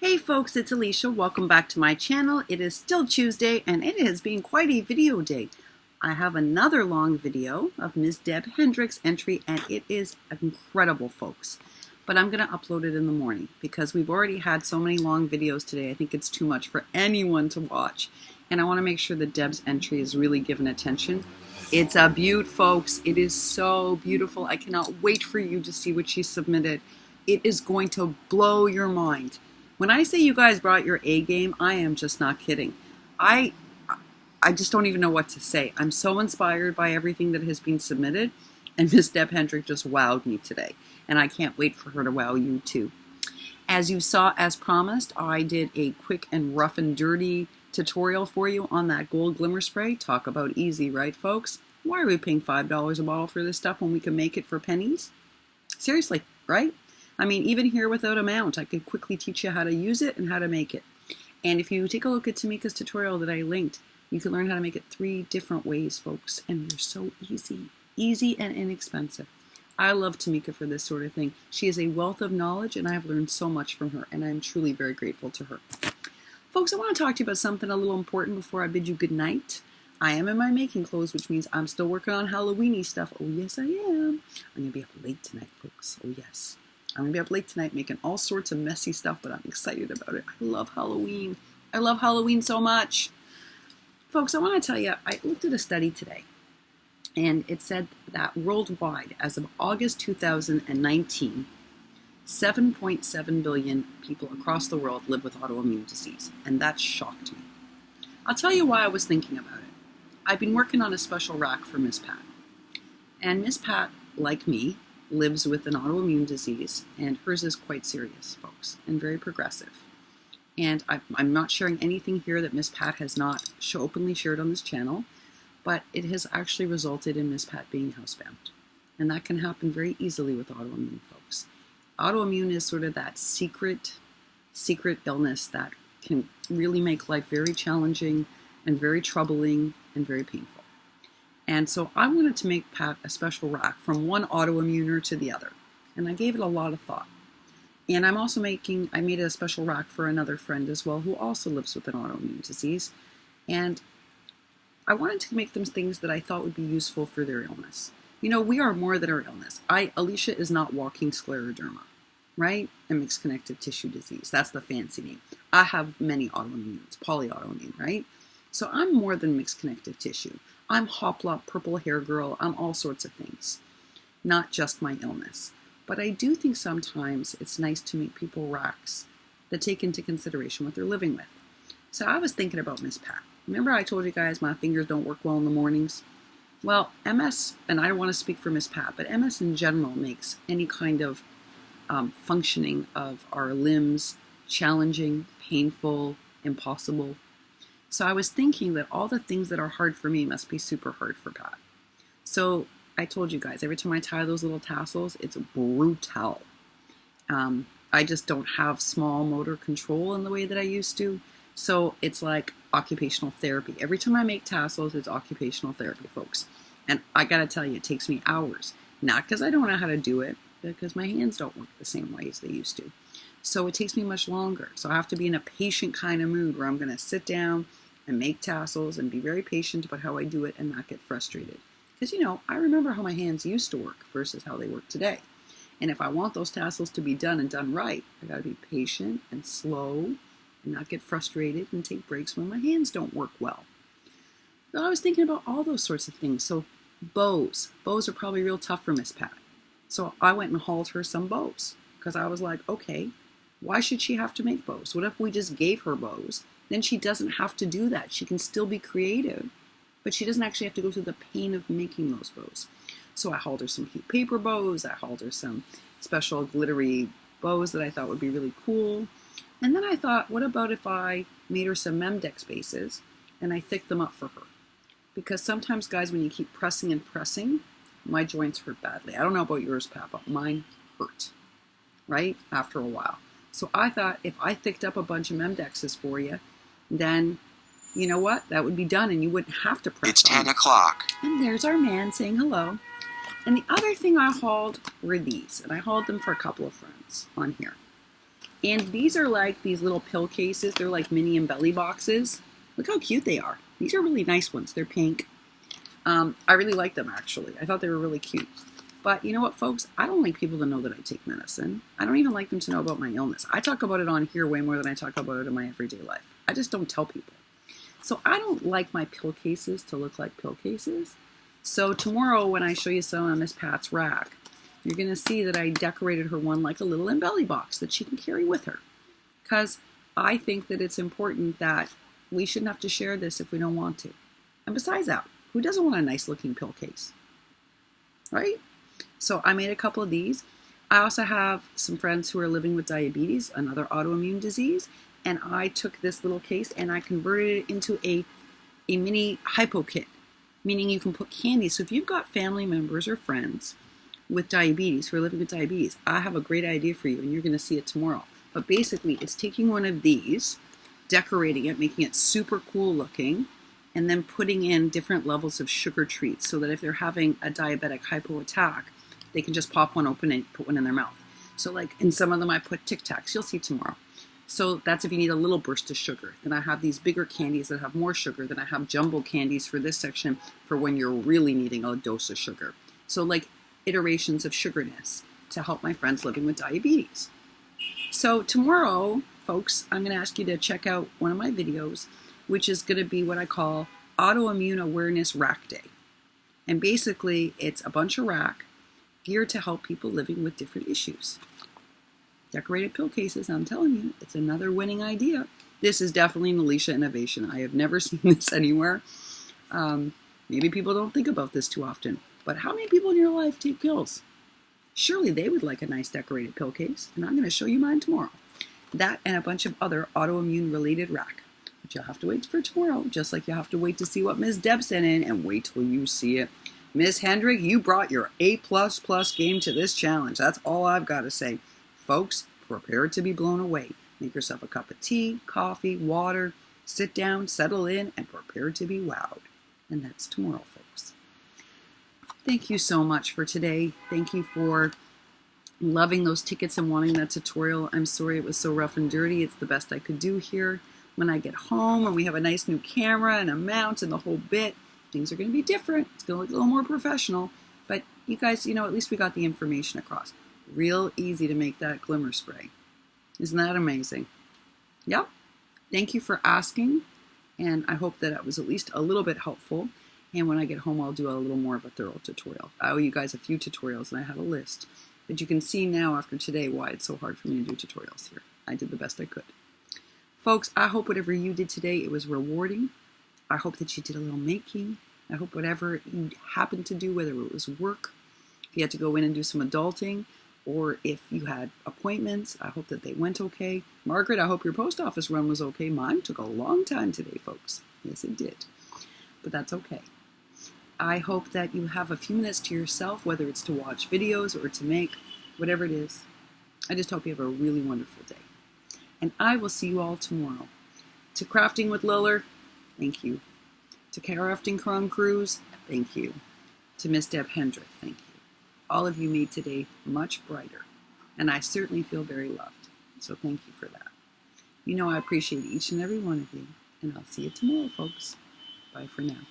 Hey folks, it's Alicia. Welcome back to my channel. It is still Tuesday and it has been quite a video day. I have another long video of Ms. Deb Hendrick's entry and it is incredible, folks. But I'm going to upload it in the morning because we've already had so many long videos today. I think it's too much for anyone to watch. And I want to make sure that Deb's entry is really given attention. It's a beaut, folks. It is so beautiful. I cannot wait for you to see what she submitted. It is going to blow your mind. When I say you guys brought your A game, I am just not kidding. I just don't even know what to say. I'm so inspired by everything that has been submitted, and Miss Deb Hendrick just wowed me today, and I can't wait for her to wow you too. As you saw, as promised, I did a quick and rough and dirty tutorial for you on that gold glimmer spray. Talk about easy, right, folks? Why are we paying $5 a bottle for this stuff when we can make it for pennies? Seriously, right? I mean, even here without a mount, I could quickly teach you how to use it and how to make it. And if you take a look at Tamika's tutorial that I linked, you can learn how to make it 3 different ways, folks. And they're so easy. Easy and inexpensive. I love Tamika for this sort of thing. She is a wealth of knowledge, and I have learned so much from her, and I'm truly very grateful to her. Folks, I want to talk to you about something a little important before I bid you good night. I am in my making clothes, which means I'm still working on Halloween-y stuff. Oh, yes, I am. I'm going to be up late tonight, folks. Oh, yes. I'm going to be up late tonight making all sorts of messy stuff, but I'm excited about it. I love Halloween. I love Halloween so much. Folks, I want to tell you, I looked at a study today, and it said that worldwide, as of August 2019, 7.7 billion people across the world live with autoimmune disease, and that shocked me. I'll tell you why I was thinking about it. I've been working on a special rack for Miss Pat, and Miss Pat, like me, lives with an autoimmune disease, and hers is quite serious, folks, and very progressive. And I'm not sharing anything here that Miss Pat has not openly shared on this channel, but it has actually resulted in Miss Pat being housebound. And that can happen very easily with autoimmune, folks. Autoimmune is sort of that secret illness that can really make life very challenging and very troubling and very painful. And so I wanted to make Pat a special rack from one autoimmuner to the other. And I gave it a lot of thought. And I made a special rack for another friend as well who also lives with an autoimmune disease. And I wanted to make them things that I thought would be useful for their illness. You know, we are more than our illness. Alicia is not walking scleroderma, right? And mixed connective tissue disease. That's the fancy name. I have many autoimmunes, polyautoimmune, right? So I'm more than mixed connective tissue. I'm Hoplop, purple hair girl, I'm all sorts of things, not just my illness. But I do think sometimes it's nice to make people racks that take into consideration what they're living with. So I was thinking about Miss Pat. Remember I told you guys my fingers don't work well in the mornings? Well, MS, and I don't want to speak for Miss Pat, but MS in general makes any kind of functioning of our limbs challenging, painful, impossible. So I was thinking that all the things that are hard for me must be super hard for Pat. So I told you guys, every time I tie those little tassels, it's brutal. I just don't have small motor control in the way that I used to. So it's like occupational therapy. Every time I make tassels, it's occupational therapy, folks. And I gotta tell you, it takes me hours. Not because I don't know how to do it, but because my hands don't work the same way as they used to. So it takes me much longer. So I have to be in a patient kind of mood where I'm gonna sit down and make tassels and be very patient about how I do it and not get frustrated. Because, you know, I remember how my hands used to work versus how they work today. And if I want those tassels to be done and done right, I got to be patient and slow and not get frustrated and take breaks when my hands don't work well. So I was thinking about all those sorts of things. So bows. Bows are probably real tough for Miss Pat. So I went and hauled her some bows because I was like, okay, why should she have to make bows? What if we just gave her bows? Then she doesn't have to do that. She can still be creative, but she doesn't actually have to go through the pain of making those bows. So I hauled her some cute paper bows. I hauled her some special glittery bows that I thought would be really cool. And then I thought, what about if I made her some Memdex bases and I thick them up for her? Because sometimes, guys, when you keep pressing and pressing, my joints hurt badly. I don't know about yours, Pat, but mine hurt, right? After a while. So I thought if I thicked up a bunch of Memdexes for you, then you know what? That would be done and you wouldn't have to press. It's 10 o'clock. And there's our man saying hello. And the other thing I hauled were these. And I hauled them for a couple of friends on here. And these are like these little pill cases. They're like mini Embelly boxes. Look how cute they are. These are really nice ones. They're pink. I really like them, actually. I thought they were really cute. But you know what, folks? I don't like people to know that I take medicine. I don't even like them to know about my illness. I talk about it on here way more than I talk about it in my everyday life. I just don't tell people. So I don't like my pill cases to look like pill cases. So tomorrow when I show you some of Miss Pat's rack, you're going to see that I decorated her one like a little Embelly box that she can carry with her. Because I think that it's important that we shouldn't have to share this if we don't want to. And besides that, who doesn't want a nice looking pill case? Right? So I made a couple of these. I also have some friends who are living with diabetes, another autoimmune disease. And I took this little case and I converted it into a mini hypo kit, meaning you can put candy. So if you've got family members or friends with diabetes, who are living with diabetes, I have a great idea for you, and you're going to see it tomorrow. But basically, it's taking one of these, decorating it, making it super cool looking, and then putting in different levels of sugar treats so that if they're having a diabetic hypo attack, they can just pop one open and put one in their mouth. So like in some of them, I put Tic Tacs. You'll see tomorrow. So that's if you need a little burst of sugar. Then I have these bigger candies that have more sugar. Then I have jumbo candies for this section for when you're really needing a dose of sugar. So like iterations of sugarness to help my friends living with diabetes. So tomorrow, folks, I'm going to ask you to check out one of my videos, which is going to be what I call Autoimmune Awareness RAK Day. And basically, it's a bunch of rack geared to help people living with different issues. Decorated pill cases, I'm telling you, it's another winning idea. This is definitely an Alicia innovation. I have never seen this anywhere. Maybe people don't think about this too often. But how many people in your life take pills? Surely they would like a nice decorated pill case, and I'm going to show you mine tomorrow. That and a bunch of other autoimmune related rack. But you'll have to wait for tomorrow, just like you'll have to wait to see what Ms. Deb sent in, and wait till you see it. Ms. Hendrick, you brought your A++ game to this challenge. That's all I've got to say. Folks, prepare to be blown away. Make yourself a cup of tea, coffee, water, sit down, settle in, and prepare to be wowed. And that's tomorrow, folks. Thank you so much for today. Thank you for loving those tickets and wanting that tutorial. I'm sorry it was so rough and dirty. It's the best I could do here. When I get home and we have a nice new camera and a mount and the whole bit, things are going to be different. It's going to look a little more professional. But you guys, at least we got the information across. Real easy to make that glimmer spray. Isn't that amazing? Yep. Thank you for asking. And I hope that it was at least a little bit helpful. And when I get home, I'll do a little more of a thorough tutorial. I owe you guys a few tutorials, and I have a list. But you can see now after today why it's so hard for me to do tutorials here. I did the best I could. Folks, I hope whatever you did today, it was rewarding. I hope that you did a little making. I hope whatever you happened to do, whether it was work, if you had to go in and do some adulting, or if you had appointments, I hope that they went okay. Margaret, I hope your post office run was okay. Mine took a long time today, folks. Yes, it did. But that's okay. I hope that you have a few minutes to yourself, whether it's to watch videos or to make, whatever it is. I just hope you have a really wonderful day. And I will see you all tomorrow. To Crafting with Liller, thank you. To Crafting Cron Cruise, thank you. To Miss Deb Hendrick, thank you. All of you made today much brighter, and I certainly feel very loved. So thank you for that. I appreciate each and every one of you, and I'll see you tomorrow, folks. Bye for now.